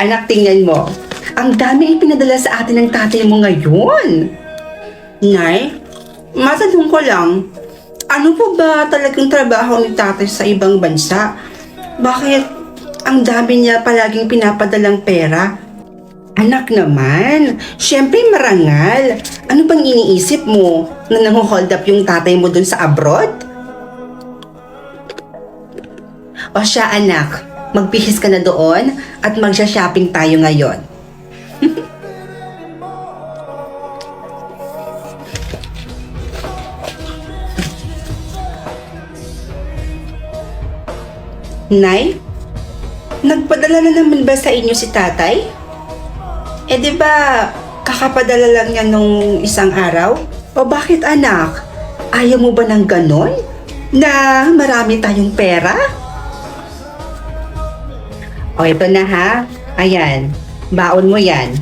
Anak, tingnan mo. Ang dami ipinadala sa atin ng tatay mo ngayon. Nay, matanong ko lang, ano po ba talagang trabaho ni tatay sa ibang bansa? Bakit ang dami niya palaging pinapadalang pera? Anak naman, syempre marangal. Ano bang iniisip mo na nang-hold up yung tatay mo dun sa abroad? O siya anak, magbihis ka na doon at magsha-shopping tayo ngayon. Nay, nagpadala na naman ba sa inyo si tatay? Eh di ba kakapadala lang niya nung isang araw? O bakit anak? Ayaw mo ba ng ganon? Na marami tayong pera? O ito na ha. Ayan. Baon mo yan.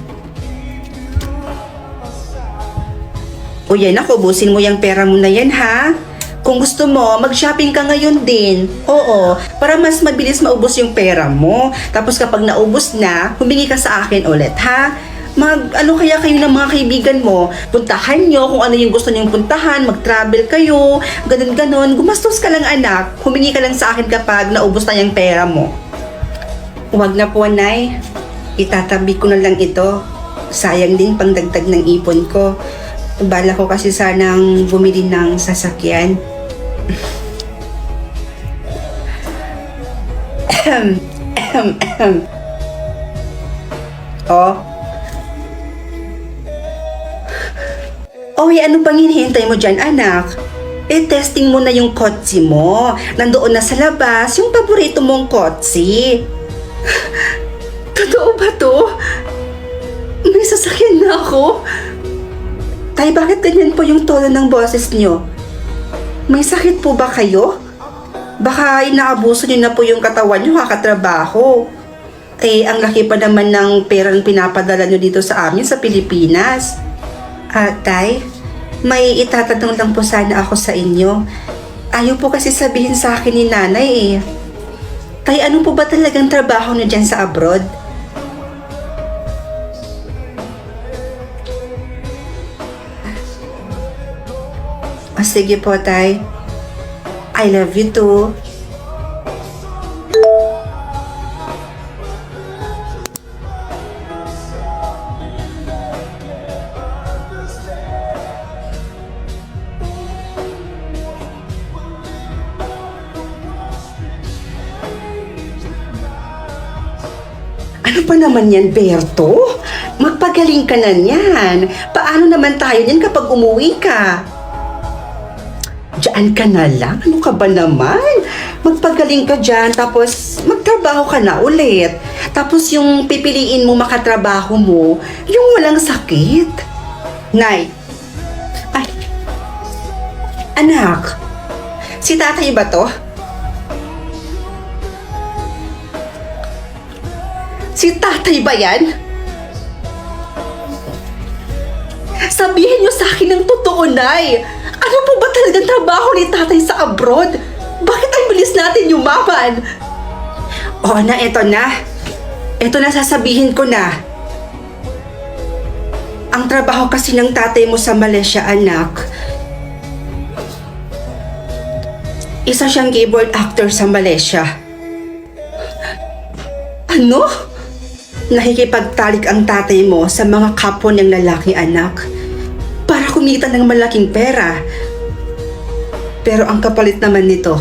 O yan ako, ubusin mo yung pera mo na yan ha. Kung gusto mo, mag-shopping ka ngayon din. Oo, para mas mabilis maubos yung pera mo. Tapos kapag naubos na, humingi ka sa akin ulit, ha? Ano kaya kayo ng mga kaibigan mo? Puntahan nyo kung ano yung gusto nyong puntahan, mag-travel kayo, ganun-ganon. Gumastos ka lang anak, humingi ka lang sa akin kapag naubos na yung pera mo. Huwag na po, Nay. Itatabi ko na lang ito. Sayang din pangdagdag ng ipon ko. Bala ko kasi sanang bumili ng sasakyan. Oh. Oy, ano pang hinihintay mo dyan, anak? Eh, testing mo na yung kotse mo. Nandoon na sa labas yung paborito mong kotse. Totoo ba to? May sasakyan na ako? Tay, bakit ganyan po yung tono ng boses nyo? May sakit po ba kayo? Baka inaabuso nyo na po yung katawan nyo kakatrabaho. Eh, ang laki pa naman ng perang pinapadala nyo dito sa amin sa Pilipinas. Tay, may itatanong lang po sana ako sa inyo. Ayaw po kasi sabihin sa akin ni nanay eh. Tay, ano po ba talagang trabaho nyo dyan sa abroad? Sige po, Tay. I love you too. Ano pa naman yan, Berto? Magpagaling ka na niyan. Paano naman tayo niyan kapag umuwi ka? Diyan ka na lang? Ano ka ba naman? Magpagaling ka dyan, tapos magtrabaho ka na ulit. Tapos yung pipiliin mo makatrabaho mo, yung walang sakit. Nay, ay, anak, si tatay ba to? Si tatay ba yan? Sabihin niyo sa akin ng totoo, Nay. Ano po ba talagang trabaho ni tatay sa abroad? Bakit ang bilis natin yumaman? Oo na, eto na. Eto na, sasabihin ko na. Ang trabaho kasi ng tatay mo sa Malaysia, anak. Isa siyang keyboard actor sa Malaysia. Ano? Nakikipagtalik ang tatay mo sa mga kapwa niyang lalaki, anak, para kumita ng malaking pera. Pero ang kapalit naman nito,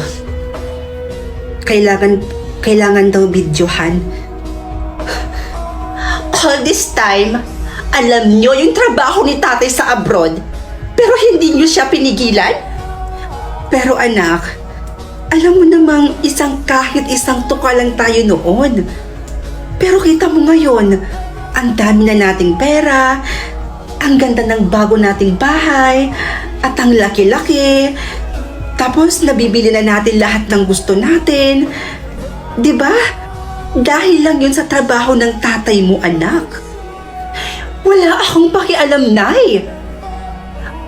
kailangan daw videohan. All this time, alam niyo yung trabaho ni tatay sa abroad, pero hindi niyo siya pinigilan? Pero anak, alam mo namang kahit isang tuka lang tayo noon. Pero kita mo ngayon, ang dami na nating pera, ang ganda ng bago nating bahay, at ang laki-laki. Tapos nabibili na natin lahat ng gusto natin. 'Di ba? Dahil lang yun sa trabaho ng tatay mo, anak. Wala akong pakialam, Nay.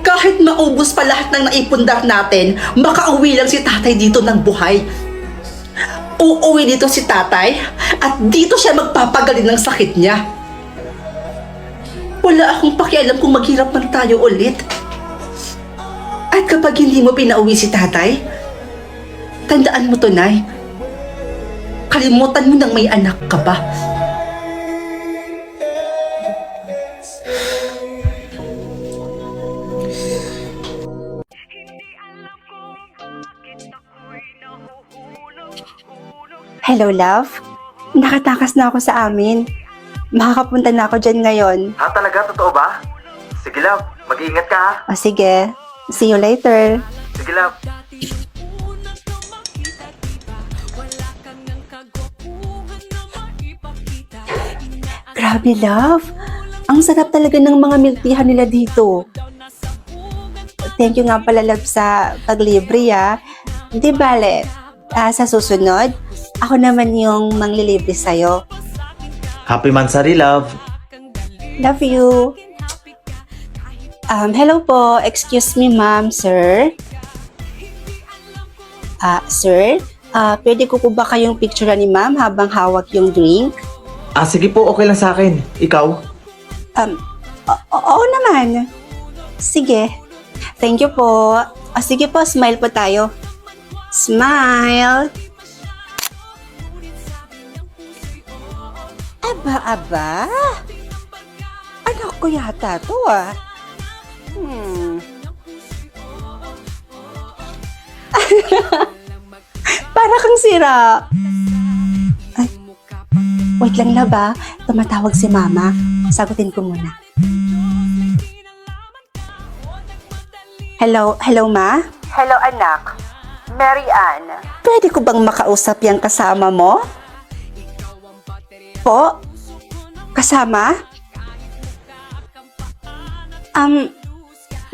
Kahit maubos pa lahat ng naipundar natin, makauwi lang si tatay dito ng buhay. uuwi dito si tatay at dito siya magpapagaling ng sakit niya. Wala akong pakialam kung maghirap man tayo ulit. At kapag hindi mo pinauwi si tatay, tandaan mo to, Nay. Kalimutan mo nang may anak ka pa. Hello, love. Nakatakas na ako sa amin. Makakapunta na ako dyan ngayon. Ha, talaga? Totoo ba? Sige, love. Mag-iingat ka, ha? O sige, see you later. Sige, love. Grabe, love. Ang sarap talaga ng mga milk teahan nila dito. Thank you nga pala, love, sa paglibre, ha. Di bale, sa susunod, ako naman yung manglilibre sa'yo. Happy Mansari, love. Love you. Hello po. Excuse me, ma'am, sir. Sir, pwede ko po ba kayong picture ni ma'am habang hawak yung drink? Sige po. Okay lang sa akin. Ikaw? Oo naman. Sige. Thank you po. Sige po, smile po tayo. Smile. Aba. Anak ko yata to, ah. Para kang sira. Ay, wait lang, laba. Tumatawag si mama. Sagutin ko muna. Hello, ma? Hello, anak. Mary Ann. Pwede ko bang makausap yung kasama mo? Po? Kasama?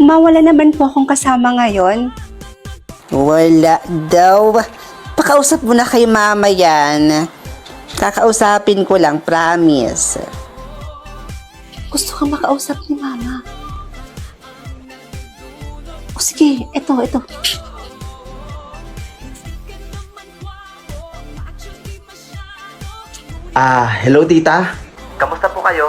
Mawala naman po akong kasama ngayon. Wala daw. Pakausap mo na kay mama yan. Kakausapin ko lang, promise. Gusto kang makausap ni mama. O sige, ito. Hello, tita. Kamusta po kayo?